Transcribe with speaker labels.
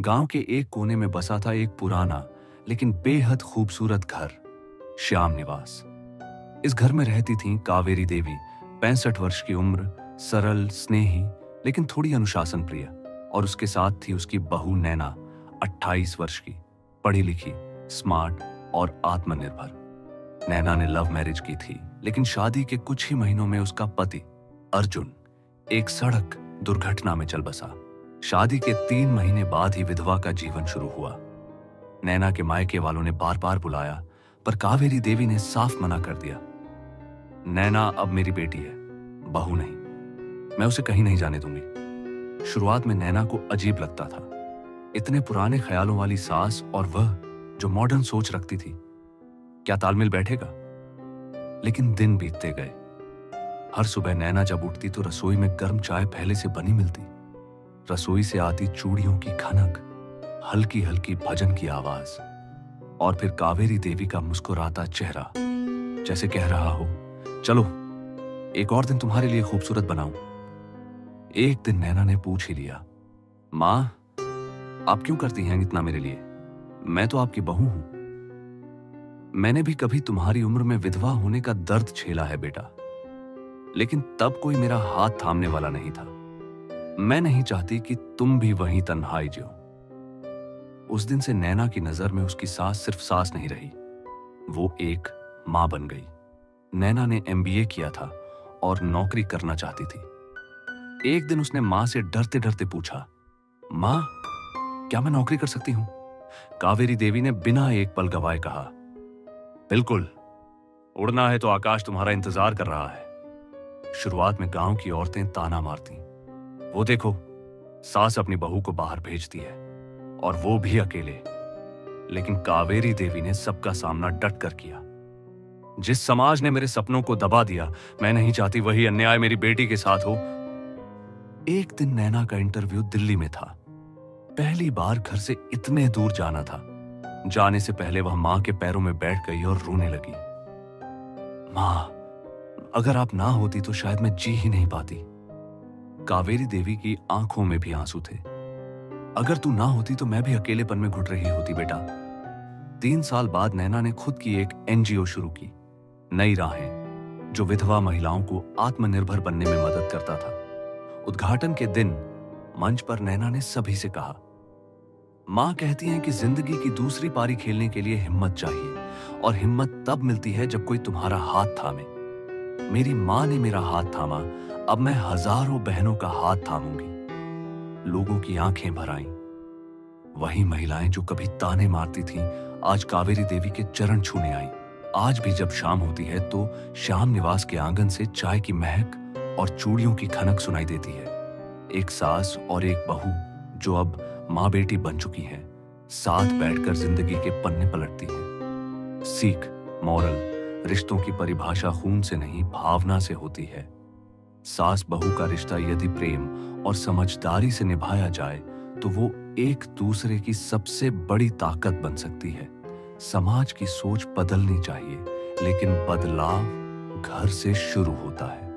Speaker 1: गांव के एक कोने में बसा था एक पुराना लेकिन बेहद खूबसूरत घर, श्याम निवास। इस घर में रहती थीं कावेरी देवी, 65 वर्ष की उम्र, सरल, स्नेही लेकिन थोड़ी अनुशासन प्रिय। और उसके साथ थी उसकी बहू नैना, 28 वर्ष की, पढ़ी लिखी, स्मार्ट और आत्मनिर्भर। नैना ने लव मैरिज की थी, लेकिन शादी के कुछ ही महीनों में उसका पति अर्जुन एक सड़क दुर्घटना में चल बसा। शादी के 3 महीने बाद ही विधवा का जीवन शुरू हुआ। नैना के मायके वालों ने बार बार बुलाया, पर कावेरी देवी ने साफ मना कर दिया। नैना अब मेरी बेटी है, बहू नहीं। मैं उसे कहीं नहीं जाने दूंगी। शुरुआत में नैना को अजीब लगता था, इतने पुराने ख्यालों वाली सास और वह जो मॉडर्न सोच रखती थी, क्या तालमेल बैठेगा? लेकिन दिन बीतते गए। हर सुबह नैना जब उठती तो रसोई में गर्म चाय पहले से बनी मिलती। रसोई से आती चूड़ियों की खनक, हल्की हल्की भजन की आवाज और फिर कावेरी देवी का मुस्कुराता चेहरा, जैसे कह रहा हो, चलो एक और दिन तुम्हारे लिए खूबसूरत बनाऊं। एक दिन नैना ने पूछ ही लिया, मां, आप क्यों करती हैं इतना मेरे लिए? मैं तो आपकी बहू हूं। मैंने भी कभी तुम्हारी उम्र में विधवा होने का दर्द झेला है बेटा, लेकिन तब कोई मेरा हाथ थामने वाला नहीं था। मैं नहीं चाहती कि तुम भी वहीं तन्हाई जियो। उस दिन से नैना की नजर में उसकी सास सिर्फ सास नहीं रही, वो एक मां बन गई। नैना ने MBA किया था और नौकरी करना चाहती थी। एक दिन उसने मां से डरते डरते पूछा, मां, क्या मैं नौकरी कर सकती हूं? कावेरी देवी ने बिना एक पल गवाए कहा, बिल्कुल, उड़ना है तो आकाश तुम्हारा इंतजार कर रहा है। शुरुआत में गांव की औरतें ताना मारती, वो देखो, सास अपनी बहू को बाहर भेजती है और वो भी अकेले। लेकिन कावेरी देवी ने सबका सामना डट कर किया। जिस समाज ने मेरे सपनों को दबा दिया, मैं नहीं चाहती वही अन्याय मेरी बेटी के साथ हो। एक दिन नैना का इंटरव्यू दिल्ली में था। पहली बार घर से इतने दूर जाना था। जाने से पहले वह मां के पैरों में बैठ गई और रोने लगी। मां, अगर आप ना होती तो शायद मैं जी ही नहीं पाती। कावेरी देवी की आंखों में भी आंसू थे। अगर तू ना होती तो मैं भी अकेलेपन में घुट रही होती बेटा। 3 साल बाद नैना ने खुद की एक NGO शुरू की, नई राहें, जो विधवा महिलाओं को आत्मनिर्भर बनने में मदद करता था। उद्घाटन के दिन मंच पर नैना ने सभी से कहा, मां कहती हैं कि जिंदगी की दूसरी पारी खेलने के लिए हिम्मत चाहिए, और हिम्मत तब मिलती है जब कोई तुम्हारा हाथ थामे। मेरी मां ने मेरा हाथ थामा, अब मैं हजारों बहनों का हाथ थामूंगी। लोगों की आंखें भर आईं। वही महिलाएं जो कभी ताने मारती थीं, आज कावेरी देवी के चरण छूने आईं। आज भी जब शाम होती है तो श्याम निवास के आंगन से चाय की महक और चूड़ियों की खनक सुनाई देती है। एक सास और एक बहू जो अब मां बेटी बन चुकी हैं, साथ बैठकर जिंदगी के पन्ने पलटती हैं। सीख, मॉरल, रिश्तों की परिभाषा खून से नहीं भावना से होती है। सास बहू का रिश्ता यदि प्रेम और समझदारी से निभाया जाए तो वो एक दूसरे की सबसे बड़ी ताकत बन सकती है। समाज की सोच बदलनी चाहिए, लेकिन बदलाव घर से शुरू होता है।